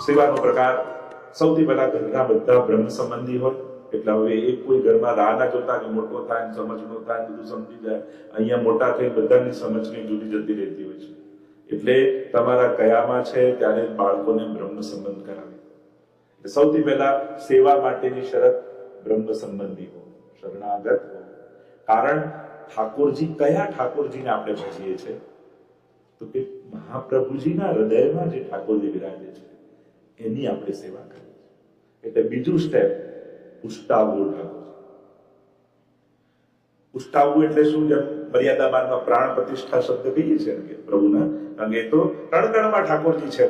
સેવાનો પ્રકાર સૌથી પહેલા ઘરના બધા બ્રહ્મ સંબંધી હોય, એટલે હવે એક કોઈ ઘરમાં રાહ ના જોતા કે મોટો થાય ને સમજનો થાય બધું સમજી જાય. અહીંયા મોટા થઈ બધાની સમજની જુદી જતી રહેતી હોય છે. એટલે તમારા કયામાં છે ત્યારે બાળકોને બ્રહ્મ સંબંધ કરાવે. સૌથી પહેલા સેવા માટેની શરત બ્રહ્મ સંબંધી હો, શરણાગત હો. કારણ ઠાકોરજી કયા ઠાકોરજીને આપણે ભજીએ છીએ? તો કે મહાપ્રભુજીના હૃદયમાં જે ઠાકોરજી વિરાજે છે એની આપણે સેવા કરીએ છીએ. એટલે બીજું સ્ટેપ પુષ્ટાવવું ઠાકોરજી. પુષ્ટાવવું એટલે શું? જેમ મર્યાદામાં પ્રાણ પ્રતિષ્ઠા શબ્દ કહીએ છીએ કે પ્રભુના, કારણ કે એ તો કણકણમાં ઠાકોરજી છે,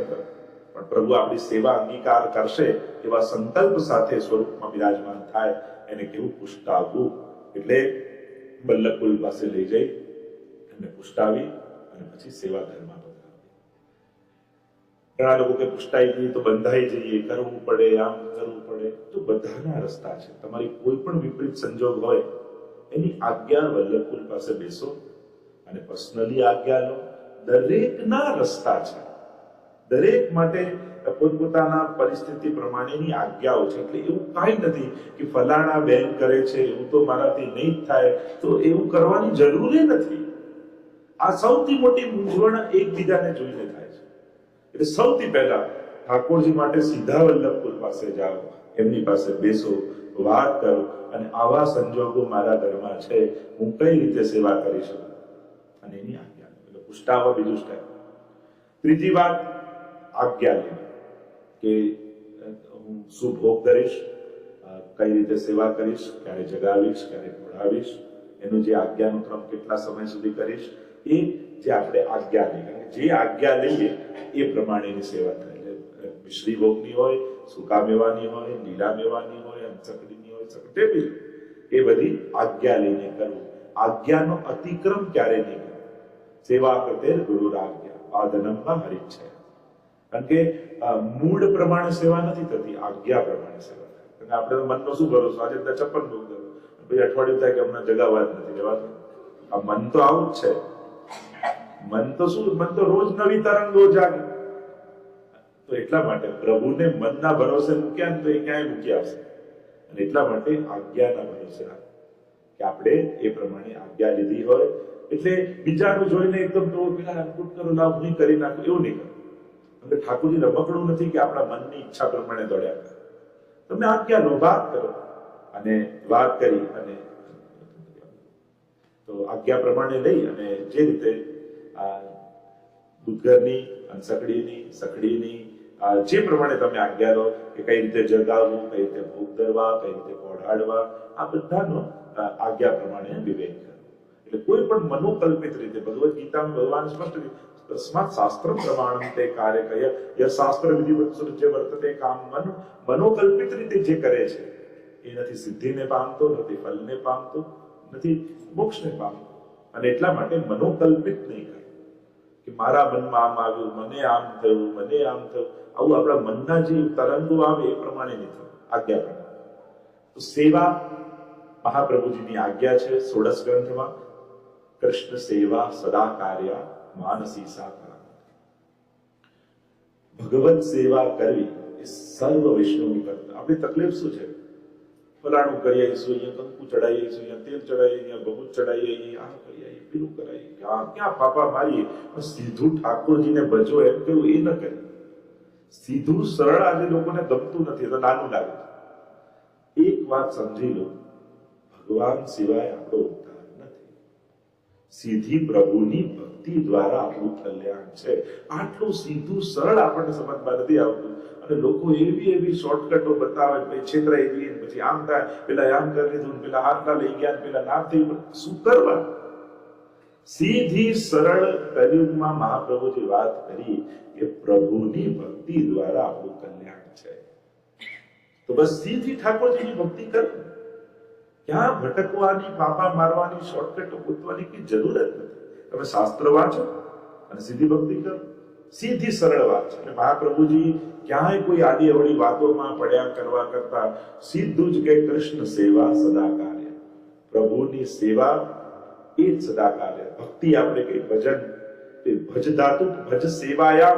પણ પ્રભુ આપણી સેવા અંગીકાર કરશે એવા સંકલ્પ સાથે સ્વરૂપમાં બિરાજમાન થાય એને કેવું પુષ્ટાવવું. એટલે વલ્લભકુલ પાસે લઈ જઈ એમને પુષ્ટાવી અને પછી સેવા ધર્મમાં બતાવી. ઘણા લોકો કે પુષ્ટાઈ જઈએ તો બંધાઈ જઈએ, કરવું પડે, આમ કરવું પડે. તો બધાના રસ્તા છે. તમારી કોઈ પણ વિપરીત સંજોગ હોય એની આજ્ઞા વલ્લભકુલ પાસે બેસો અને પર્સનલી આજ્ઞા લો. દરેકના રસ્તા છે, દરેક માટે પોતપોતાના પરિસ્થિતિ પ્રમાણેની આજ્ઞાઓ છે. એટલે એવું કાંઈ નથી કે ફલાણા બેન કરે છે એવું તો મારાથી નહીં જ થાય, તો એવું કરવાની જરૂર નથી. આ સૌથી મોટી મૂંઝવણ એકબીજાને જોઈને થાય છે. એટલે સૌથી પહેલા ઠાકોરજી માટે સીધા વલ્લભકુલ પાસે જાઓ, એમની પાસે બેસો, વાત કરો અને આવા સંજોગો મારા ઘરમાં છે, હું કઈ રીતે સેવા કરી શકું અને એની આજ્ઞા. એટલે પુષ્ટાવા બીજું સ્ટેપ. ત્રીજી વાત આજ્ઞા લેવી કે હું શું ભોગ કરીશ, કઈ રીતે સેવા કરીશ, ક્યારે જગાવીશ, ક્યારે ખવડાવીશ, એનું જે આજ્ઞાનો ક્રમ કેટલા સમય સુધી કરીશ, એ જે આપણે આજ્ઞા લઈએ. જે આજ્ઞા લઈએ એ પ્રમાણેની સેવા થાય. મિશ્રી ભોગની હોય, સૂકા મેવાની હોય, લીલા મેવાની હોય, અંચકડીની હોય, સકટેબી, એ બધી આજ્ઞા લઈને કરવું. આજ્ઞાનો અતિક્રમ ક્યારે નહીં કરવો. સેવા કરતે ગુરુ આજ્ઞા આદનમમાં હરિ છે. કારણ કે મૂળ પ્રમાણે સેવા નથી થતી, આજ્ઞા પ્રમાણે સેવા થાય. આપણે તો મનનો શું ભરોસો, આજે 56 ભોગ કરો, પછી અઠવાડિયું થાય કે હમણાં જગાવવા જ નથી રહેવાતું. આ મન તો આવું જ છે. મન તો શું, મન તો રોજ નવી તરંગો જાગે. તો એટલા માટે પ્રભુને મનના ભરોસે મૂક્યા ને તો એ ક્યાંય મૂકી આવશે. અને એટલા માટે આજ્ઞાના ભરોસે રાખો કે આપણે એ પ્રમાણે આજ્ઞા લીધી હોય. એટલે બીજાનું જોઈને એકદમ તો પેલા અનુકૂળ કરો, લાવ હું કરી નાખું, એવું નહીં કરો. એટલે ઠાકોરજી રમકડું નથી કે આપણા મનની ઈચ્છા પ્રમાણે દોડ્યા કરે. તમે આજ્ઞા લો, વાત કરો અને વાત કરી અને તો આજ્ઞા પ્રમાણે લઈ અને જે રીતે દૂધઘરની, અંસકડીની, સકડીની, જે પ્રમાણે તમે આજ્ઞા લો કે કઈ રીતે જગાવવું, કઈ રીતે ભોગ ધરવા, કઈ રીતે પહોંચાડવા, આ બધાનો આજ્ઞા પ્રમાણે વિવેક કરો. એટલે કોઈ પણ મનોકલ્પિત રીતે, ભગવદ્ ગીતામાં ભગવાન સ્પષ્ટ તસ્માત શાસ્ત્ર પ્રમાણમ તે કાર્ય કય ય શાસ્ત્ર વિધિવત સૃજ્ય વર્તતે કામ. મનોકલ્પિત રીતે જે કરે છે એ નથી સિદ્ધિને પામતો, નથી ફલને પામતો, નથી મોક્ષને પામતો. અને એટલા માટે મનોકલ્પિત નહીં કરે કે મારા મનમાં આમ આવ્યું, મને આમ થયું, મને આમ થયું. આવું આપણા મનના જે તરંગો આવે એ પ્રમાણે નહીં થયું, આજ્ઞા પ્રમાણે. તો સેવા મહાપ્રભુજીની આજ્ઞા છે 16 ગ્રંથમાં. કૃષ્ણ સેવા સદા કાર્ય માનસી સા કરા. ભગવત સેવા કરવી એ સર્વ વૈષ્ણવની કરતા. આપણી તકલીફ શું છે? ફલાણું કરી આવીશું, અહીંયા કંકુ ચડાવી આવીશું, અહીંયા તેલ ચડાવીએ, અહીંયા બહુ ચડાવીએ, અહીંયા આ કરી આવીએ, પેલું કરાવીએ, ક્યાં ફાફા મારીએ. પણ સીધું ઠાકોરજીને ભજો એમ કેવું એ ન કરીએ. સીધું સરળ આજે લોકોને ગમતું નથી, તો નાનું લાગે છે. એક વાત સમજી લો, ભગવાન સિવાય આપણો ઉદ્ધાર નથી. સીધી પ્રભુની ભક્તિ દ્વારા આપણું કલ્યાણ છે. આટલું સીધું સરળ આપણને સમજમાં નથી આવતું. અને લોકો એવી શોર્ટકટો બતાવે, પછી છેતરાઈ જઈએ, પછી આમ થાય, પેલા આમ કરી લીધું, પેલા હાથના લઈ ગયા, પેલા નામ થયું. શું કરવા? સીધી સરળ કલયુગમાં મહાપ્રભુજી વાત કરી કે પ્રભુની ભક્તિ દ્વારા આપણું કલ્યાણ છે. તો બસ સીધી ઠાકોરજીની ભક્તિ કરો. ક્યાં ભટકવાની, ફાફા મારવાની, શોર્ટકટ ગોતવાની કઈ જરૂર જ નથી. તમે શાસ્ત્ર વાંચો અને સીધી ભક્તિ કરો. સીધી સરળ વાત છે. એટલે મહાપ્રભુજી ક્યાંય કોઈ આડી અવળી વાતોમાં પડ્યા કરવા કરતા સીધું જ કે કૃષ્ણ સેવા સદા કાર્ય. પ્રભુની સેવા એ જ સદા કાર્ય. ભક્તિ આપણે કઈ ભજન, ભજ ધાતુ ભજ સેવાયા,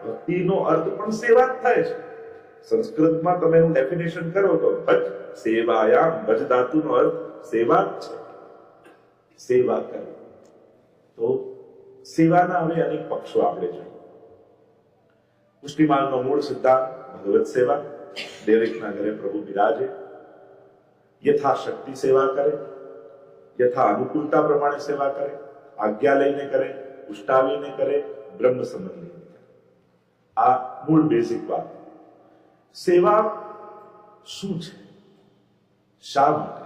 ભક્તિનો અર્થ પણ સેવા જ થાય છે. સંસ્કૃતમાં તમે એનું ડેફિનેશન કરો તો ભજ સેવાયામ, ભજ ધાતુનો અર્થ સેવા જ છે, સેવા કરવી. તો સેવાના હવે અનેક પક્ષો આપણે જોઈએ. પુષ્ટિમાર્ગનો મૂળ સિદ્ધાંત ભગવત સેવા, દરેકના ઘરે પ્રભુ બિરાજે, યથાશક્તિ સેવા કરે, યથા અનુકૂળતા પ્રમાણે સેવા કરે, આજ્ઞા લઈને કરે, ઉષ્ટાવીને કરે, બ્રહ્મ સંબંધ લઈને કરે. આ મૂળ બેઝિક વાત. સેવા શું છે, શા માટે,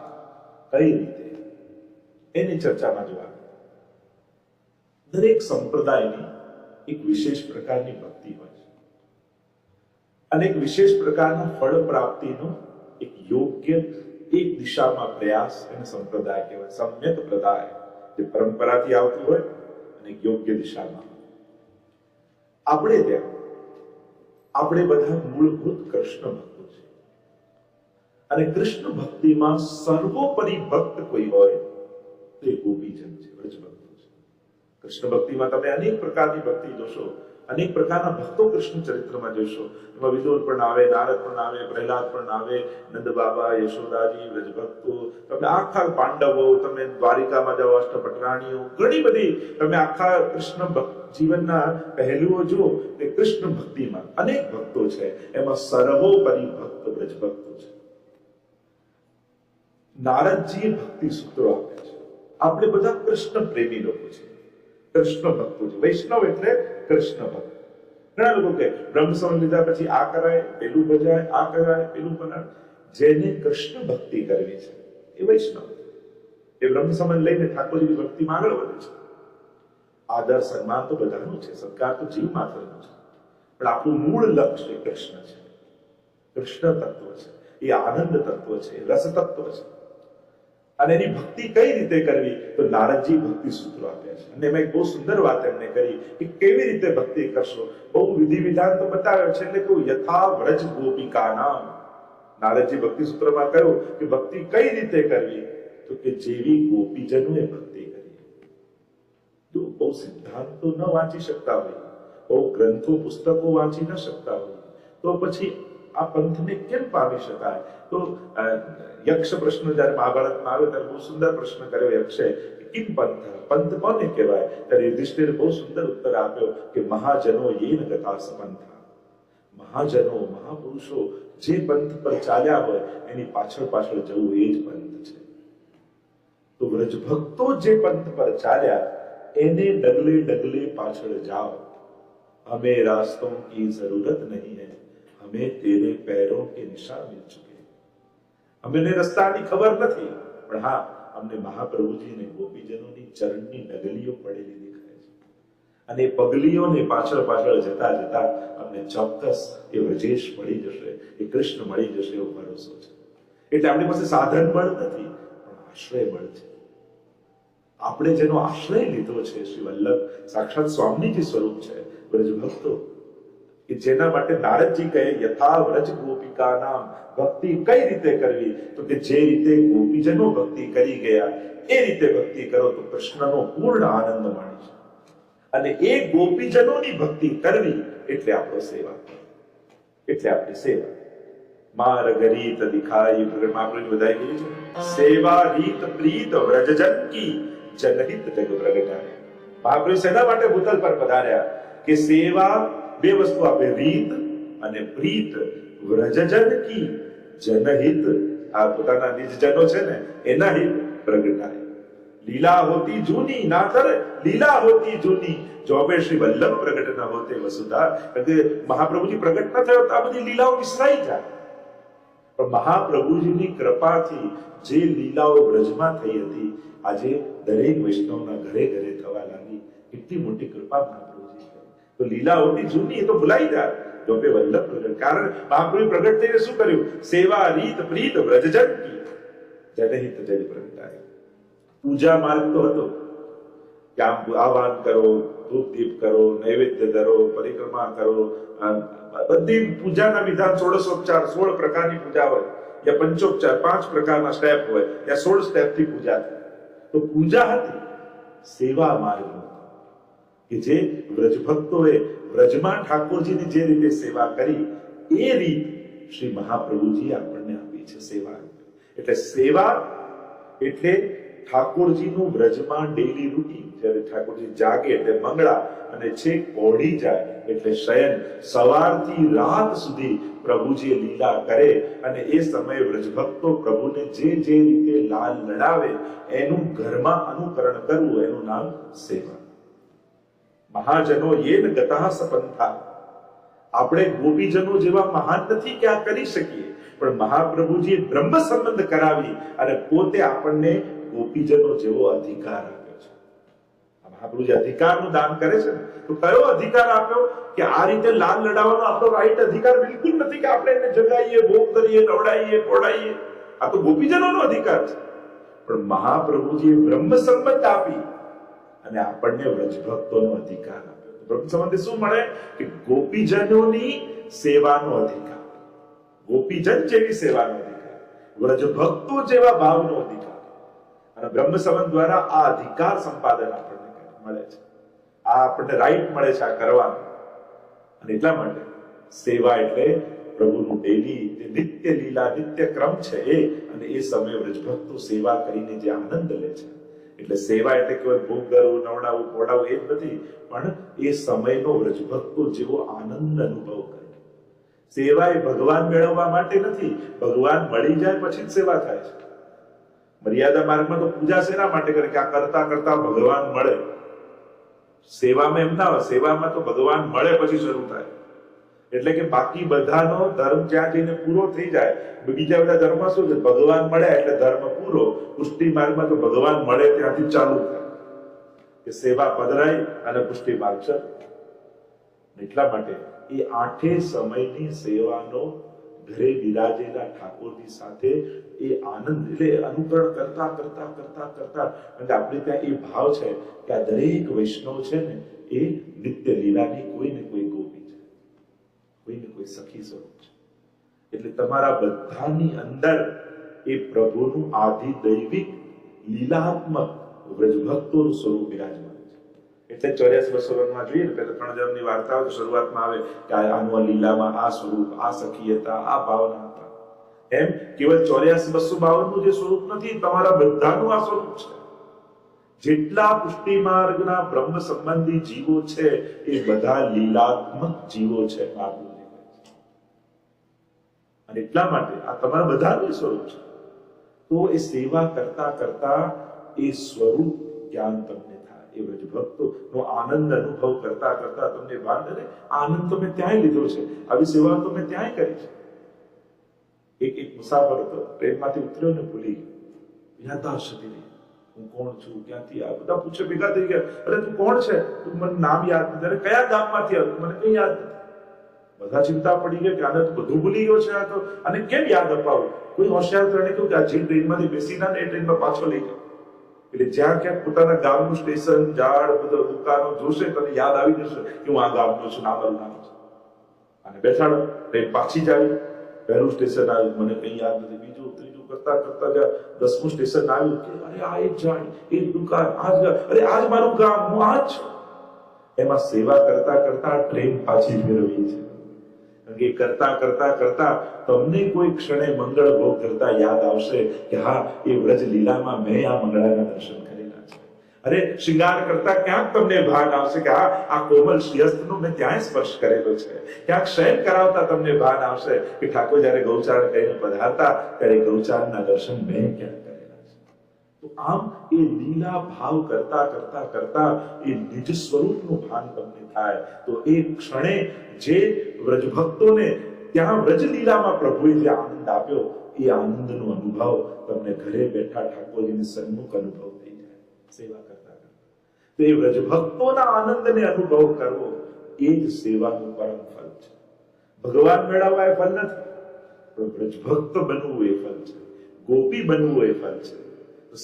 કઈ રીતે, એની ચર્ચામાં જોવા. દરેક સંપ્રદાયની એક વિશેષ પ્રકારની ભક્તિ હોય છે અને એક વિશેષ પ્રકારના ફળ પ્રાપ્તિનો એક યોગ્ય એક દિશામાં પ્રયાસ એને સંપ્રદાય કહેવાય. સમ્યક પ્રદાય, જે પરંપરાથી આવતું હોય અને યોગ્ય દિશામાં. આપણે ત્યાં આપણે બધા મૂળભૂત કૃષ્ણ ભક્તો છે અને કૃષ્ણ ભક્તિમાં સર્વોપરી ભક્ત કોઈ હોય તે ગોપીજન છે, વ્રજ ભક્તો છે. કૃષ્ણ ભક્તિમાં તમે અનેક પ્રકારની ભક્તિ જોશો, અનેક પ્રકારના ભક્તો કૃષ્ણ ચરિત્રમાં જોશો. એમાં વિદુર પણ આવે, નારદ પણ આવે, પ્રહલાદ પણ આવે, નંદ બાબા, યશોદાજી, વ્રજ ભક્તો, તમે આખા પાંડવો, તમે દ્વારિકામાં જાઓ, અષ્ટપટરાણીઓ, ઘણી બધી તમે આખા કૃષ્ણ જીવનના પહેલુઓ જુઓ તે કૃષ્ણ ભક્તિમાં અનેક ભક્તો છે. એમાં સર્વોપરી ભક્ત વ્રજ ભક્તો છે. નારદજીએ ભક્તિ સૂત્રો આપે છે. આપણે બધા કૃષ્ણ પ્રેમી લોકો છે, કૃષ્ણ ભક્તો છે. વૈષ્ણવ એટલે કૃષ્ણ ભક્ત. ઘણા લોકો કે બ્રહ્મ સંબંધ લીધા પછી આ કરાય, પેલું ભજાય, આ કરાય, પેલું બનાય. જેને કૃષ્ણ ભક્તિ કરવી છે એ વૈષ્ણવ, એ બ્રહ્મ સંબંધ લઈને ઠાકોરજીની ભક્તિમાં આગળ વધે છે. આદર સન્માન તો બધાનું છે, સત્કાર તો જીવ માત્રનો છે, પણ આપણું મૂળ લક્ષ્ય કૃષ્ણ છે, કૃષ્ણ તત્વ છે, એ આનંદ તત્વ છે, રસ તત્વ છે. અને એની ભક્તિ કઈ રીતે કરવી તો નારદજી ભક્તિ સૂત્રો આપ્યા છે. અને એમાં એક બહુ સુંદર વાત એમણે કરી કે કેવી રીતે ભક્તિ કરશો. બહુ વિધિ વિધાન તો બતાવ્યો છે. એટલે કહું યથા વ્રજ ગોપિકા નામ. નારદજી ભક્તિ સૂત્રમાં કહ્યું કે ભક્તિ કઈ રીતે કરવી તો કે જેવી ગોપીજનોએ ભક્તિ કરી. તો બહુ સિદ્ધાંતો ન વાંચી શકતા હોય, બહુ ગ્રંથો પુસ્તકો વાંચી ન શકતા હોય તો પછી આ પંથને કેમ પામી શકાય? તો યક્ષ પ્રશ્ન જયારે મહાભારતમાં આવ્યો ત્યારે બહુ સુંદર પ્રશ્ન કર્યો યક્ષે, કિમ પંથ, પંથ કોને કહેવાય? ત્યારે યુધિષ્ઠિરે બહુ સુંદર ઉત્તર આપ્યો કે મહાજનો યેન ગતા સપંથા. મહાજનો, મહાપુરુષો જે પંથ પર ચાલ્યા હોય એની પાછળ પાછળ જવું એ જ પંથ છે. તો વ્રજ ભક્તો જે પંથ પર ચાલ્યા એને ડગલે ડગલે પાછળ જાઓ. હમે રાસ્તોं की जरूरत नहीं है, हमें तेरे पैरों के निशान मिल चुके. અમને રસ્તાની ખબર નથી, પણ હા અમને મહાપ્રભુજી અને ગોપીજનોની ચરણની ડગલીઓ પડેલી દેખાય છે. અને એ પગલીઓને પાછળ પાછળ જતા જતા અમને ચોક્કસ એ વ્રજેશ મળી જશે, એ કૃષ્ણ મળી જશે એવો ભરોસો છે. એટલે આપણી પાસે સાધન બળ નથી, પણ આશ્રય બળ છે. આપણે જેનો આશ્રય લીધો છે શ્રી વલ્લભ સાક્ષાત સ્વામીજી સ્વરૂપ છે, વ્રજ ભક્તો, કે જેના માટે નારદજી કહે યથા વ્રજ ગોપિકા નામ. ભક્તિ કઈ રીતે કરવી તો કે જે રીતે ગોપીજનો ભક્તિ કરી ગયા એ રીતે ભક્તિ કરો તો કૃષ્ણનો પૂર્ણ આનંદ માણી છે. અને એ ગોપીજનોની ભક્તિ કરવી એટલે આપણો સેવા, એટલે આપણી સેવા. માર્ગ રીત દિખાઈ મહાપ્રભુની બધાઈ ગઈ છે. સેવા રીત પ્રીત વ્રજજન કી જનહિત જગ પ્રગટાય. મહાપ્રભુ શેના માટે ભૂતલ પર પધાર્યા કે સેવા બે વસ્તુ આપે, રીત અને પ્રીત. વ્રજજન કી જનહિત, આ પોતાના નિજજનો છે ને એના હિત પ્રગટાય. લીલા હોતી જૂની ના કરે, લીલા હોતી જૂની જોબે શ્રી વલ્લભ પ્રગટ ન હોતે વસુધા. કે મહાપ્રભુજી પ્રગટ ન થયો તો આ બધી લીલાઓ વિસરાઈ જાય. પણ મહાપ્રભુજીની કૃપાથી જે લીલાઓ બ્રજમાં થઈ હતી આજે દરેક વૈષ્ણવના ઘરે ઘરે થવા લાગી. કેટલી મોટી કૃપા મહાપ્રભુજી કરી. તો લીલા હોતી જૂની એ તો ભૂલાઈ જાય જોબે વલ્લભ પ્રગટ. કારણ મહાપ્રભુ પ્રગટ થઈને શું કર્યું? સેવા રીત પ્રીત વ્રજજન કી જનહિત જગ પ્રગટાય. પૂજા માર્ગ તો હતો કે આમ આહવાન કરો, ધૂપ દીપ કરો, નૈવેદ્ય ધરો, પરિક્રમા કરો, બધી પૂજાના વિધાન 16 પ્રકારની પૂજા હોય, યા પંચોપચાર 5 પ્રકારના સ્ટેપ હોય, યા 16 સ્ટેપથી પૂજા થાય. તો પૂજા હતી, સેવા માર્ગ હતો. કે જે વ્રજભક્તોએ વ્રજમાં ઠાકોરજીની જે રીતે સેવા કરી એ રીત શ્રી મહાપ્રભુજી આપણને આપી છે સેવા. એટલે સેવા એટલે ઠાકોરજીનું વ્રજમાં ડેલી રૂટીન. જ્યારે ઠાકોરજી જાગે એટલે મંગળા અને છેક ઓઢી જાય એટલે શયન. સવારથી રાત સુધી પ્રભુજી લીલા કરે અને એ સમયે વ્રજભક્તો પ્રભુને જે જે રીતે લાલ લડાવે એનું ઘરમાં અનુકરણ કરવું, એનું નામ સેવા. મહાજનો યેન ગતા સપંથા. આપણે ગોપીજનો જેવા મહાન નથી કે આ કરી શકીએ, પણ મહાપ્રભુજીએ બ્રહ્મ સંબંધ કરાવી અને પોતે આપણને ગોપીજનો જેવો અધિકાર આપ્યો છે. મહાપ્રભુજી અધિકારનું દાન કરે છે ને, તો કયો અધિકાર આપ્યો કે આ રીતે લાલ લડાવવાનો આપણો રાઈટ અધિકાર બિલકુલ નથી કે આપણે એને જગાઈએ, ભોગ કરીએ, નવડાવીએ, પોડાઈએ. આ તો ગોપીજનોનો અધિકાર છે. પણ મહાપ્રભુજીએ બ્રહ્મ સંબંધ આપી અને આપણને વ્રજભક્તોનો અધિકાર આપ્યો. બ્રહ્મ સંબંધથી શું મળે કે ગોપીજનોની સેવાનો અધિકાર, ગોપીજન જેવી સેવાનો અધિકાર, વ્રજભક્તો જેવા ભાવનો અધિકાર. અને બ્રહ્મ સંબંધ દ્વારા આ અધિકાર સંપાદન આપણને મળે છે. આ આપણને રાઈટ મળે છે આ કરવાનું. અને એટલા માટે સેવા એટલે પ્રભુનું ડેલી નિત્ય લીલા, નિત્ય ક્રમ છે એ. અને એ સમયે વ્રજભક્તો સેવા કરીને જે આનંદ લે છે. એટલે સેવા એટલે કેવળ ભોગ કરવું, નવડાવવું, પોડાવવું એ જ નથી, પણ એ સમયનો વ્રજભક્તો જેવો આનંદ અનુભવ કરે. સેવા એ ભગવાન મેળવવા માટે નથી, ભગવાન મળી જાય પછી જ સેવા થાય છે. મર્યાદા માર્ગમાં તો પૂજા શેના માટે કરે કે આ કરતા કરતા ભગવાન મળે. સેવામાં એમ ના હોય, સેવામાં તો ભગવાન મળે પછી શરૂ થાય. એટલે કે બાકી બધાનો ધર્મ જ્યાં જઈને પૂરો થઈ જાય. બીજા બધા ધર્મમાં શું છે, ભગવાન મળે એટલે ધર્મ પૂરો. પુષ્ટિ માર્ગમાં તો ભગવાન મળે ત્યાંથી ચાલુ થાય કે સેવા પધરાય અને પુષ્ટિ માર્ગ છે. એટલા માટે એ આઠે સમયની સેવાનો ઘરે બિરાજેલા ઠાકોરજી સાથે એ આનંદ, એટલે અનુકરણ કરતા કરતા કરતા કરતા. અને આપણે ત્યાં એ ભાવ છે કે આ દરેક વૈષ્ણવ છે ને એ નિત્ય લીલાની કોઈ ને કોઈ ગોપી છે, કોઈ ને કોઈ સખી સ્વરૂપ છે. એટલે તમારા બધાની અંદર એ પ્રભુનું આદિ દૈવિક લીલાત્મક વ્રજભક્તોનું સ્વરૂપ બિરાજમાન છે. એટલે 84 માં જોઈએ ને, પેલા 3 જન્મની વાર્તાઓ શરૂઆતમાં આવે કે આનું લીલામાં આ સ્વરૂપ, આ સખી હતા, આ ભાવના હતા. એમ કેવળ 84-252 નું જે સ્વરૂપ નથી, તમારા બધાનું આ સ્વરૂપ છે. જેટલા પુષ્ટિ માર્ગના બ્રહ્મ સંબંધી જીવો છે એ બધા લીલાત્મક જીવો છે. અને એટલા માટે આ તમારા બધાનું સ્વરૂપ છે. તો એ સેવા કરતા કરતા એ સ્વરૂપ જ્ઞાન તમને થાય. એ વ્રજભક્તો નો આનંદ અનુભવ કરતા કરતા તમને ભાન કરે આનંદ તો મેં ત્યાંય લીધો છે, આવી સેવા તો મેં ત્યાંય કરી છે. એક મુસાફર હતો, ટ્રેનમાંથી ઉતર્યો ને ભૂલી ગયો, યાદદાસ્ત હતી નહીં. હું કોણ છું, ક્યાંથી આ બધા પૂછે ભેગા થઈ ગયા. અરે તું કોણ છે? તું મને નામ યાદ નથી. અરે કયા ગામમાંથી આવ્યો? મને કઈ યાદ નથી. બધા ચિંતા પડી ગઈ કે આને તો બધું ભૂલી ગયો છે આ તો, અને કેમ યાદ અપાવું? કોઈ હોશિયાર ત્રણે કહ્યું કે આ જે ટ્રેનમાંથી બેસી ના ને એ ટ્રેનમાં પાછો લઈ જાઓ. એટલે જ્યાં ક્યાંક પોતાના ગામનું સ્ટેશન, ઝાડ, બધો દુકાનો જોશે તને યાદ આવી જશે કે હું આ ગામનો છું, આ મારું નામ છે. અને બેઠાડો, ટ્રેન પાછી જ આવી. પહેલું સ્ટેશન આવ્યું, મને કઈ યાદ નથી. બીજું, ત્રીજું કરતા કરતા જ્યાં 10મું સ્ટેશન આવ્યું કે અરે આ એક ઝાડ, એક દુકાન, અરે આજ મારું ગામ, હું આ જ છું. એમાં સેવા કરતા કરતા ટ્રેન પાછી ફેરવી છે. કે કરતા કરતા કરતા તમને કોઈ ક્ષણે મંગળ ભોગ કરતા યાદ આવશે કે હા, એ વ્રજ લીલામાં મેં આ મંગળાના દર્શન કરેલા છે. અરે શૃંગાર કરતા ક્યાંક તમને ભાન આવશે કે હા, આ કોમલ શ્રીહસ્તનો મેં ત્યાં સ્પર્શ કરેલો છે. ક્યાંક શયન કરાવતા તમને ભાન આવશે કે ઠાકોર જયારે ગૌચારણ કરીને પધારતા ત્યારે ગૌચારણના દર્શન મેં ક્યાં કરેલા છે. તો આમ એ લીલા ભાવ કરતા કરતા કરતા એ નિજ સ્વરૂપનું ભાન તમને થાય. તો એ ક્ષણે જે વ્રજભક્તોને ત્યાં વ્રજલીલામાં પ્રભુએ જે આનંદ આપ્યો, એ આનંદનો અનુભવ તમને ઘરે બેઠા ઠાકોરજીની સન્મુખ અનુભવ થઈ જાય સેવા કરતા કરતા. તો એ વ્રજભક્તોના આનંદને અનુભવ કરવો એ જ સેવાનું પરમ ફળ છે. ભગવાન મેળવવા એ ફળ નથી, પણ વ્રજભક્ત બનવું એ ફળ છે, ગોપી બનવું એ ફળ છે.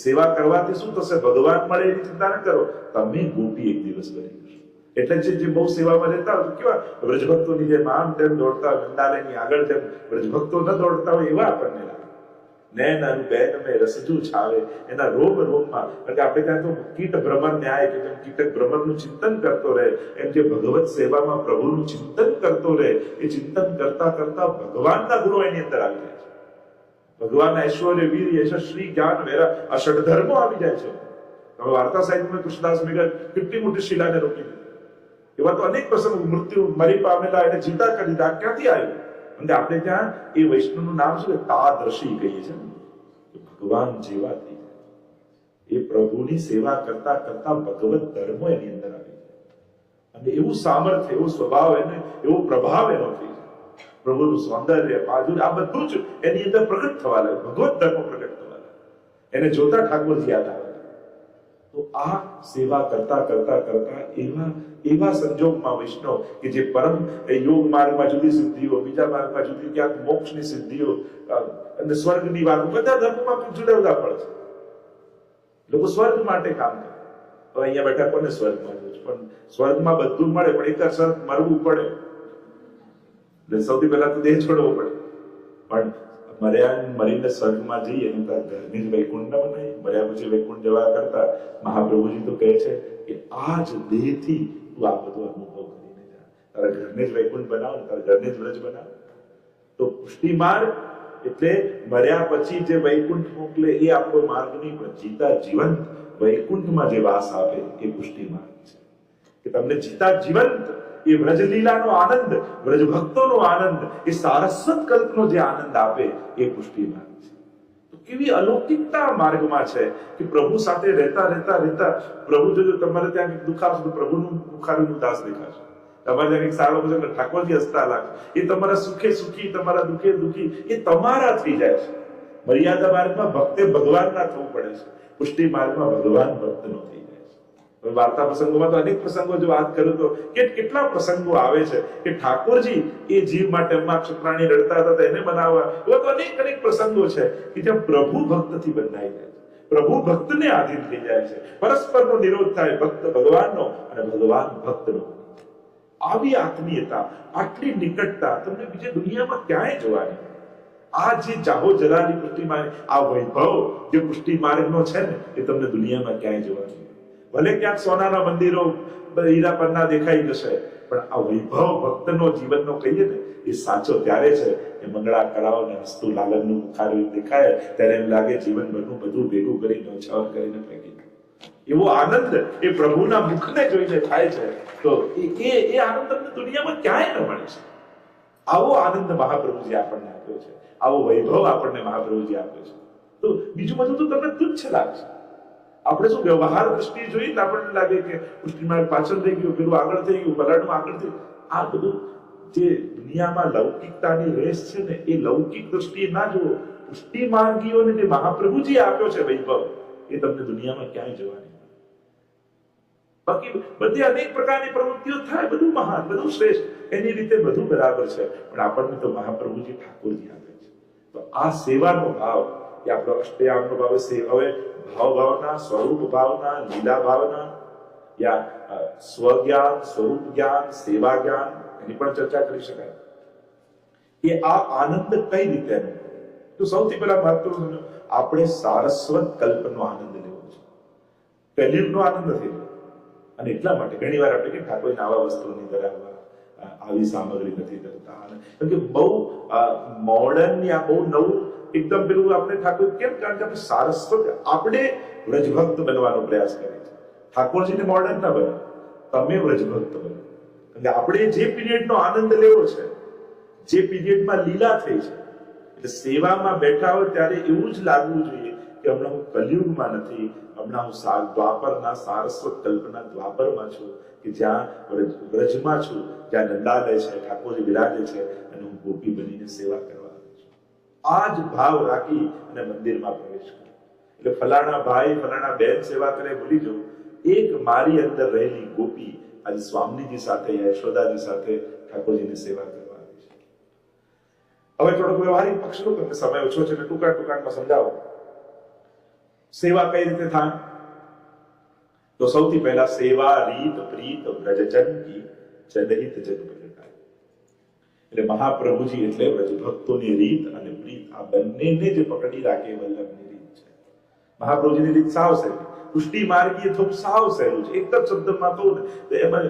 સેવા કરવાથી શું થશે? ભગવાન મળે એની ચિંતા ન કરો, તમે ગોપી એક દિવસ બની જશો. એટલે જે બહુ સેવામાં રહેતા હોય કેવા વ્રજભક્તોની જેમ આમ તેમ દોડતા, વૃંદાલયની આગળ જેમ વ્રજભક્તો ન દોડતા હોય એવા આપણને લાગે. નૈન અરુ બેન મેં રસજુ છાવે, એના રોમ રોમમાં. કારણ કે આપણે ત્યાં તો કીટ ભ્રમર ન્યાય કે જેમ કીટક ભ્રમરનું ચિંતન કરતો રહે, એમ જે ભગવત સેવામાં પ્રભુનું ચિંતન કરતો રહે, એ ચિંતન કરતા કરતા ભગવાનના ગુણો એની અંદર આવી જાય છે. ભગવાન ઐશ્વર્ય, વીર, યશસ્વી, જ્ઞાન, વેરા, આ ષડધર્મો આવી જાય છે. તમે વાર્તા સાહિત્યમાં કૃષ્ણદાસ મેઘર કેટલી મોટી શિલાને રોકી દીધી. એવા તો અનેક પ્રસંગ, મૃત્યુ મરી પામેલા એને જીતા કરી દીધા. ક્યાંથી આવ્યું? અને આપણે ત્યાં એ વૈષ્ણવનું નામ શું? તાદર્શી કહીએ છીએ. ભગવાન જેવા થઈ જાય. એ પ્રભુની સેવા કરતા કરતા ભગવત ધર્મો એની અંદર આવી જાય અને એવું સામર્થ્ય, એવો સ્વભાવ, એને એવો પ્રભાવ એનો થઈ જાય. પ્રભુનું સૌંદર્ય, માધુર્ય, આ બધું જ એની અંદર પ્રગટ થવા લાગે. ભગવત ધર્મ પ્રગટ થવા લાગે. એને જોતા ઠાકોરજી યાદ આવે. તો આ સેવા કરતા કરતા કરતા એવા સંજોગમાં વૈષ્ણવ કે જે પરમ યોગ માર્ગમાં જુદી સિદ્ધિઓ, બીજા માર્ગમાં જુદી, ક્યાંક મોક્ષની સિદ્ધિઓ અને સ્વર્ગની વાત, બધા ધર્મમાં જુદા જુદા ફળ છે. લોકો સ્વર્ગ માટે કામ કરે. હવે અહીંયા બેઠા કોને સ્વર્ગમાં જવું છે? પણ સ્વર્ગમાં બધું મળે, પણ એક સ્વર્ગ મરવું પડે. સૌથી પહેલા તો દેહ છોડવો પડે. પણ મરીને સ્વર્ગમાં જઈએ એનું ઘરની જ વૈકુંઠ ન બનાવીએ. મર્યા પછી વૈકુંઠ જવા કરતા મહાપ્રભુજી તો કહે છે કે આ જ દેહથી તું આ બધું અનુભવ કરીને જા. તારા ઘરને જ વૈકુંઠ બનાવ, તારા ઘરને જ વ્રજ બનાવ. તો પુષ્ટિ માર્ગ એટલે મર્યા પછી જે વૈકુંઠ મોકલે એ આપણો માર્ગ નહીં, પણ જીતા જીવંત વૈકુંઠમાં જે વાસ આપે એ પુષ્ટિ માર્ગ છે. કે તમને જીતા જીવંત એ વ્રજ લીલાનો આનંદ, વ્રજ ભક્તોનો આનંદ, એ સારસ્વત કલ્પનો જે આનંદ આપે એ પુષ્ટિ માર્ગ છે. તો કેવી અલૌકિકતા માર્ગમાં છે કે પ્રભુ સાથે રહેતા રહેતા રહેતા પ્રભુ જો તમારે ત્યાં દુઃખ આવશે તો પ્રભુનું દુખારેલું દાસ દેખાશે. તમારે ત્યાં એક સારો ભજન ઠાકોરજી હસતા લાગે. એ તમારા સુખે સુખી, તમારા દુઃખે દુઃખી, એ તમારા થઈ જાય છે. મર્યાદા માર્ગમાં ભક્તે ભગવાનના થવું પડે છે. પુષ્ટિ માર્ગમાં ભગવાન ભક્તનો થઈ જાય છે. વાર્તા પ્રસંગોમાં તો અનેક પ્રસંગો જો વાત કરું તો કેટલા પ્રસંગો આવે છે કે ઠાકોરજી એ જીવ માટે ક્ષત્રાણી રડતા હતા એને બનાવવા. એવા તો અનેક પ્રસંગો છે કે જ્યાં પ્રભુ ભક્તથી બંધાઈ જાય છે, પ્રભુ ભક્તને આધીન થઈ જાય છે, પરસ્પરનો નિરોધ થાય, ભક્ત ભગવાનનો અને ભગવાન ભક્તનો. આવી આત્મીયતા, આટલી નિકટતા તમને બીજી દુનિયામાં ક્યાંય જોવાની. આ જે જાહો જલાલી પુષ્ટિ માર્ગ, આ વૈભવ જે પુષ્ટિ માર્ગનો છે ને, એ તમને દુનિયામાં ક્યાંય જોવાની. ભલે ક્યાંક સોનાના મંદિરો હીરા પરના દેખાઈ જશે, પણ આ વૈભવ ભક્તનો જીવનનો કહીએ ને, એ સાચો ત્યારે છે કે મંગળા કરાવ ને વસ્તુ લાલનનું મુખારવિંદ દેખાય ત્યારે એમ લાગે જીવનભરનું બધું ભેગું કરીને છાવર કરીને ફેંકી. એવો આનંદ એ પ્રભુના મુખને જોઈને થાય છે. તો એ આનંદ તમને દુનિયામાં ક્યાંય ન મળે છે. આવો આનંદ મહાપ્રભુજી આપણને આપ્યો છે, આવો વૈભવ આપણને મહાપ્રભુજી આપ્યો છે. તો બીજું બધું તો તમને તુચ્છ લાગશે. આપણે શું વ્યવહાર દ્રષ્ટિએ જોઈએ તો આપણને લાગે કે પુષ્ટિમાર્ગ પાછળ થઈ ગયું, પેલું આગળ થઈ ગયું, પલાડનું આગળ થઈ ગયું. આ બધું જે દુનિયામાં લૌકિકતાની રેસ છે ને, એ લૌકિક દ્રષ્ટિએ ના જુઓ. પુષ્ટિ માર્ગીઓને જે મહાપ્રભુજી આપ્યો છે વૈભવ, એ તમને દુનિયામાં ક્યાંય જોવાની. બાકી બધી અનેક પ્રકારની પ્રવૃત્તિઓ થાય, બધું મહાન, બધું શ્રેષ્ઠ, એની રીતે બધું બરાબર છે, પણ આપણને તો મહાપ્રભુજી ઠાકોરજી આપે છે. તો આ સેવાનો ભાવ એ આપણો અષ્ટયામનો ભાવ છે. હવે ભાવ ભાવના, સ્વરૂપ ભાવના, લીલા ભાવના, યા સ્વજ્ઞાન, સ્વરૂપ જ્ઞાન, સેવા જ્ઞાન, એની પણ ચર્ચા કરી શકાય. એ આ આનંદ કઈ રીતે? તો સૌથી પહેલા મહત્વનું, આપણે સારસ્વત કલ્પનો આનંદ લેવો છે, કલિયુગનો આનંદ નથી. અને એટલા માટે ઘણી વાર આપણે કે ઠાકોરને આવા વસ્તુની ધરાવવા, આવી સામગ્રી નથી ધરતા, કેમ કે બહુ મોડર્ન યા બહુ નવું એકદમ પેલું આપણે ઠાકોર કેમ? કારણ કે આપણે સારસ્વત, આપણે વ્રજભક્ત બનવાનો પ્રયાસ કરીએ છીએ. ઠાકોરજીને મોડર્ન ના બને, તમે વ્રજભક્ત બનો. એટલે આપણે જે પીરિયડનો આનંદ લેવો છે, જે પીરિયડમાં લીલા થઈ છે, એટલે સેવામાં બેઠા હોય ત્યારે એવું જ લાગવું જોઈએ કે હમણાં હું કલિયુગમાં નથી, હમણાં હું દ્વાપરના સારસ્વત કલ્પના દ્વાપરમાં છું, કે જ્યાં વ્રજમાં છું, જ્યાં નંદાલય છે, ઠાકોરજી બિરાજે છે અને હું ગોપી બનીને સેવા કરવા છું. આ જ ભાવ રાખી અને મંદિરમાં પ્રવેશ કરો. એટલે ફલાણા ભાઈ, ફલાણા બેન સેવા કરે ભૂલી જવું. એક મારી અંદર રહેલી ગોપી આજે સ્વામીજી સાથે, યશોદાજી સાથે ઠાકોરજીની સેવા કરવા આવી છે. હવે થોડોક વ્યવહારિક પક્ષનો, તમને સમય ઓછો છે એટલે ટૂંકામાં સમજાવો. સેવા કઈ રીતે થાય? તો સૌથી પહેલા સેવા રીત પ્રીત વ્રજજન કી જનહિત જન પ્રગટાય. એટલે મહાપ્રભુજી એટલે વ્રજભક્તોની રીત અને પ્રીત આ બંનેને જે પકડી રાખે એ વલ્લભની રીત છે. મહાપ્રભુજીની રીત સાવ સહેલી, પુષ્ટિ માર્ગીય થોડું સાવ સહેલું છે. એક જ શબ્દમાં કહું ને તો એમાં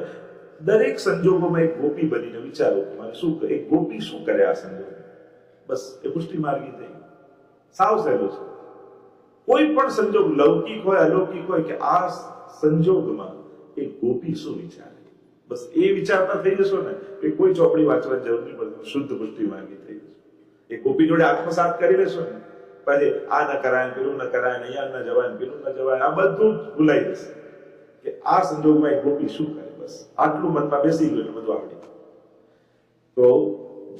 દરેક સંજોગોમાં એક ગોપી બનીને વિચારો કે મારે શું એક ગોપી શું કરે આ સંજોગ, બસ એ પુષ્ટિ માર્ગી થઈ. સાવ સહેલું છે. કોઈ પણ સંજોગ લૌકિક હોય અલૌકિક હોય કે આ સંજોગમાં એક ગોપી શું વિચારે, બસ એ વિચારતા થઈ જશો ને કે કોઈ ચોપડી વાંચવાની જરૂર નહીં પડતી, શુદ્ધ પુષ્ટિ માર્ગી થઈ જશે. એ ગોપી જોડે આત્મસાત કરી લેશો ને પછી આ ન કરાય, પેલું ન કરાય, અહીંયા ન જવાય, પેલું ન જવાય, આ બધું ભૂલાઈ જશે કે આ સંજોગમાં એક ગોપી શું કરે. બસ આટલું મનમાં બેસી ગયું એટલે બધું આવડી ગયું. તો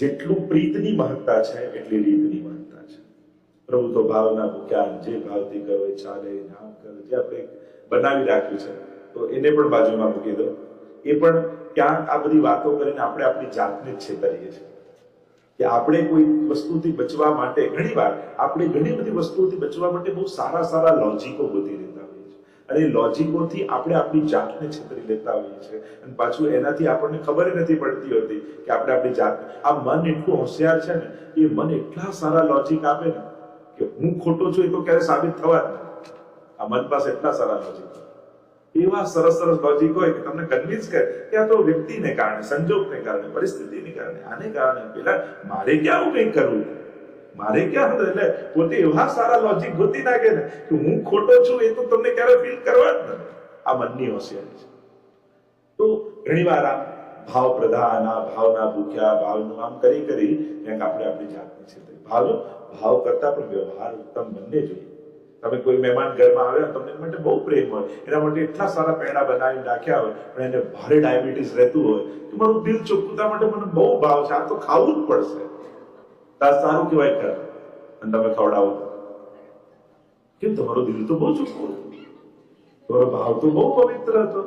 જેટલું પ્રીતની મહત્તા છે એટલી રીતની મહત્તા છે. પ્રભુ તો ભાવના ભૂખ્યા, જે ભાવથી કરો એ ચાલે, નામ કરો, જે આપણે બનાવી રાખ્યું છે તો એને પણ બાજુમાં મૂકી દો. એ પણ ક્યાંક આ બધી વાતો કરીને આપણે આપણી જાતને જ છેતરીએ છીએ કે આપણે કોઈ વસ્તુથી બચવા માટે ઘણીવાર આપણે ઘણી બધી વસ્તુઓથી બચવા માટે બહુ સારા સારા લોજિકો ગોતી લેતા હોઈએ છીએ અને એ લોજિકોથી આપણે આપણી જાતને છેતરી લેતા હોઈએ છીએ અને પાછું એનાથી આપણને ખબર નથી પડતી હોતી કે આપણે આપણી જાતને, આ મન એટલું હોશિયાર છે ને એ મન એટલા સારા લોજિક આપે ને કે હું ખોટો છું એ તો ક્યારે સાબિત થવા જ નહીં. આ મન પાસે એટલા સારા લોજિક, એવા સરસ સરસ લોજિક હોય કે તમને કન્વિન્સ કરે કે આ તો વ્યક્તિને કારણે, સંજોગને કારણે, પરિસ્થિતિને કારણે, આને કારણે, પેલા મારે ક્યાં હું કંઈ કરવું, મારે ક્યાં, એટલે પોતે એવા સારા લોજિક ગોતી નાખે ને કે હું ખોટો છું એ તો તમને ક્યારે ફીલ કરવા જ નથી. આ મનની હોશિયારી છે. તો ઘણીવાર આ ભાવ પ્રધાન, આ ભાવના ભૂખ્યા, ભાવનું આમ કરી ક્યાંક આપણે આપણી જાતને છે ભાવ કરતા પણ વ્યવહાર ઉત્તમ બંને જોઈએ. તમે કોઈ મહેમાન ઘરમાં આવ્યા, તમને એના માટે બહુ પ્રેમ હોય, એના માટે એટલા સારા પેંડા બનાવીને રાખ્યા હોય, પણ એને ભારે ડાયાબિટીસ રહેતું હોય કે મારું દિલ ચોખ્ખુતા માટે મને બહુ ભાવ છે, આ તો ખાવું જ પડશે, તાર સારું કહેવાય ખરા, અને તમે ખવડાવો કેમ? તમારું દિલ તો બહુ ચોખ્ખું હતું, તમારો ભાવ તો બહુ પવિત્ર હતો,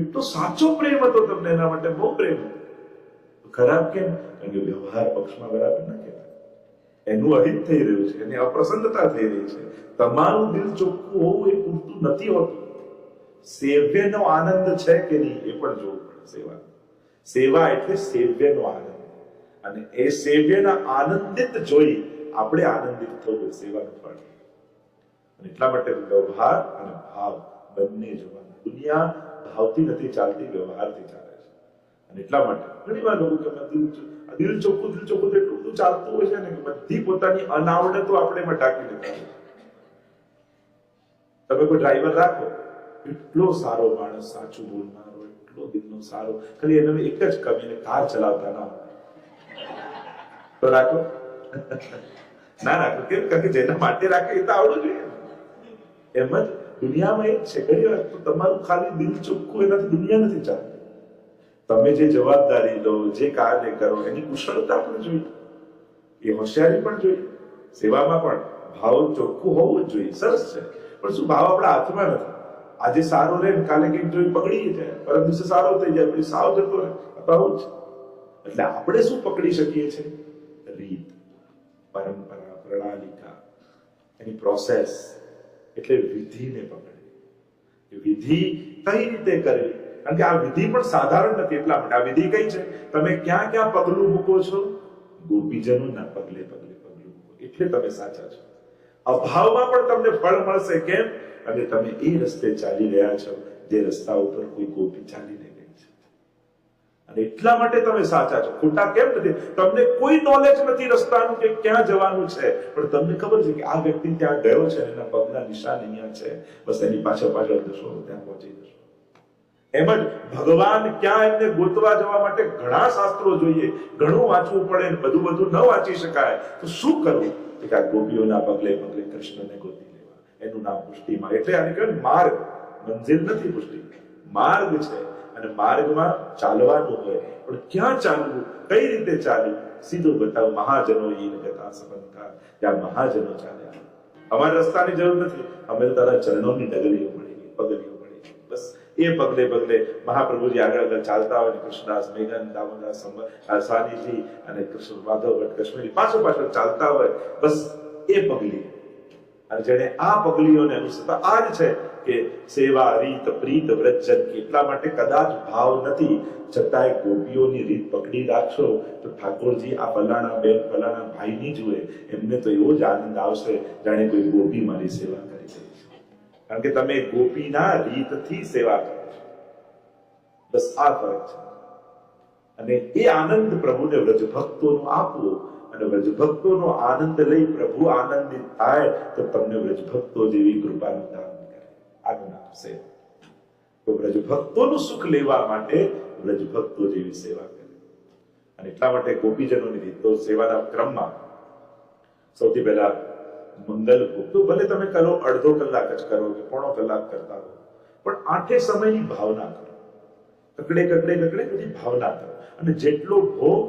એટલો સાચો પ્રેમ હતો તમને, એના માટે બહુ પ્રેમ હતો. ખરાબ કેમ? કારણ કે વ્યવહાર પક્ષમાં બરાબર ના કહેવાય, એનું અહિત થઈ રહ્યું છે, એની અપ્રસન્નતા થઈ રહી છે. તમારું દિલ ચોખ્ખું હોવું એ પૂરતું નથી હોતું. સેવ્યનો આનંદ છે કે નહીં એ પણ જોવું પડે. સેવા એટલે સેવ્યનો આનંદ, અને એ સેવ્યના આનંદિત જોઈ આપણે આનંદિત થવું સેવાનું ફળ. અને એટલા માટે વ્યવહાર અને ભાવ બંને જોવાના. દુનિયા ભાવથી નથી ચાલતી, વ્યવહારથી ચાલે છે. અને એટલા માટે ઘણી વાર લોકો કે દિલ ચોખ્ખું એટલું બધું ચાલતું હોય છે ને કે બધી પોતાની અનાવડતો આપણે એમાં ઢાંકી લેતા હોય. તમે કોઈ ડ્રાઈવર રાખો, એટલો સારો માણસ, સાચું બોલનારો, એટલો દિલનો સારો, ખાલી એને એક જ કમીને કાર ચલાવતા ના હોય તો રાખો ના રાખો. કેમ? કારણ કે જેના માટે રાખે એ તો આવડવું જોઈએ. એમ જ દુનિયામાં એ જ છે. ઘણી વાર તો તમારું ખાલી દિલ ચોખ્ખું, એનાથી દુનિયા નથી ચાલતી. તમે જે જવાબદારી લો, જે કાર્ય કરો, એની કુશળતા પણ જોઈએ, એ હોશિયારી પણ જોઈએ. સેવામાં પણ ભાવ ચોખ્ખું હોવું જ જોઈએ. સરસ છે, પણ શું ભાવ આપણા હાથમાં નથી? આજે સારો રહે ને કાલે કંઈક જોઈ પકડી જાય, પરમ દિવસે સારો થઈ જાય, પછી સાવ જતો રહે, આવું જ. એટલે આપણે શું પકડી શકીએ છીએ? રીત, પરંપરા, પ્રણાલિકા, એની પ્રોસેસ, એટલે વિધિને પકડવી. વિધિ કઈ રીતે કરવી? કારણ કે આ વિધિ પણ સાધારણ નથી. એટલા માટે આ વિધિ કઈ છે? તમે ક્યાં ક્યાં પગલું મૂકો છો? ગોપીજનોના પગલે પગલે પગલું મૂકો, એટલે તમે સાચા છો. અભાવમાં પણ તમને ફળ મળશે. કેમ? અને તમે એ રસ્તે ચાલી રહ્યા છો જે રસ્તા ઉપર કોઈ ગોપી ચાલીને ગઈ છે, અને એટલા માટે તમે સાચા છો. ખોટા કેમ નથી? તમને કોઈ નોલેજ નથી રસ્તાનું કે ક્યાં જવાનું છે, પણ તમને ખબર છે કે આ વ્યક્તિ ત્યાં ગયો છે, એના પગના નિશાન અહીંયા છે, બસ એની પાછળ પાછળ જશો, ત્યાં પહોંચી જશો. એમ જ ભગવાન ક્યાં એમને ગોતવા જવા માટે ઘણા શાસ્ત્રો જોઈએ, ઘણું વાંચવું પડે, બધું ન વાંચી શકાય. તો શું કરવું? કે આ ગોપીઓના પગલે પગલે કૃષ્ણને ગોતી લેવા. એનું નામ પુષ્ટિ માર્ગ. એટલે આને કહેવાય માર્ગ. મંજિલ નથી પુષ્ટિ, માર્ગ છે. અને માર્ગમાં ચાલવાનું હોય, પણ ક્યાં ચાલવું, કઈ રીતે ચાલવું, સીધું બતાવું. મહાજનો ઈન ગતા સપંથા, ત્યાં મહાજનો ચાલ્યા. અમારે રસ્તાની જરૂર નથી, અમે તારા ચરણોની ડગલીઓ મળી ગઈ, પગલીઓ મળી ગઈ. બસ એ પગલે પગલે મહાપ્રભુજી આગળ ચાલતા હોય, કૃષ્ણદાસ મેઘન, દામોદાસ સ્વામીજી અને કૃષ્ણ માધવ ભટ્ટ કાશ્મીરી પાછળ ચાલતા હોય. બસ એ પગલી. અને જેને આ પગલીઓને અનુસરતા આ જ છે કે કે સેવા રીત પ્રીત વ્રજન, એટલા માટે કદાચ ભાવ નથી છતાંય ગોપીઓની રીત પકડી રાખશો તો ઠાકોરજી આ ફલાણા બેન ફલાણા ભાઈ નહીં જુએ, એમને તો એવો જ આનંદ આવશે જાણે કોઈ ગોપી મારી સેવા કરી છે, કારણ કે તમે ગોપીના રીતથી સેવા કરો છો. બસ આ ફરક છે. અને એ આનંદ પ્રભુને વ્રજ ભક્તોનો આપવો, અને વ્રજ ભક્તોનો આનંદ લઈ પ્રભુ આનંદિત થાય તો તમને વ્રજ ભક્તો જેવી કૃપાનું દાન કરે. આનું નામ સેવા. તો વ્રજ ભક્તોનું સુખ લેવા માટે વ્રજ ભક્તો જેવી સેવા કરે. અને એટલા માટે ગોપીજનોની રીત તો સેવાના ક્રમમાં સૌથી પહેલા મંગલ ભોગ તો ભલે તમે કરો અડધો કલાક જ કરો કે પોણો કલાક કરતા હો, પણ આઠે સમયની ભાવના કરો. કકડે કકડે કકડે બધી ભાવના કરો, અને જેટલો ભોગ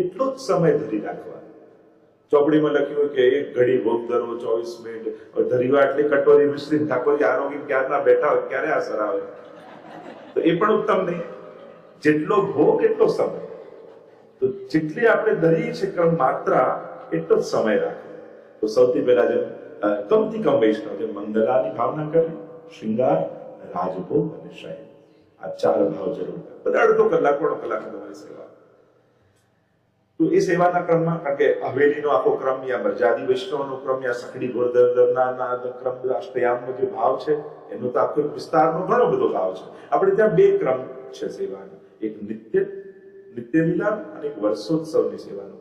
એટલો જ સમય ધરી રાખવાનો. ચોપડીમાં લખ્યું કે એક ઘડી ભોગ ધરો 24 મિનિટ, ધરીવા એટલે કટોરી મિશ્રી ઠાકોરજી આરોગી ક્યારના બેઠા હોય ક્યારે અસર આવે, તો એ પણ ઉત્તમ નહીં. જેટલો ભોગ એટલો સમય, તો જેટલી આપણે ધરીએ છીએ ક્રમ માત્રા એટલો જ સમય રાખો. તો સૌથી પહેલા જેમ કમથી કમ વૈષ્ણવ જેમ મંગલાની ભાવના કરે, શૃંગાર, રાજભોગ અને શયન, આ ચાર ભાવ જરૂર કરે. બધા અડધો કલાક પોણો કલાક તમારી સેવા. તો એ સેવાના ક્રમમાં, કારણ કે હવેલીનો આખો ક્રમ, યા મર્યાદી વૈષ્ણવનો ક્રમ, યા સખડી ગોરધરના ક્રમ, અષ્ટયામનો જે ભાવ છે એનો તો આખો વિસ્તારનો ઘણો બધો ભાવ છે. આપણે ત્યાં બે ક્રમ છે સેવાના, એક નિત્ય લીલા અને એક વર્ષોત્સવની સેવાનો.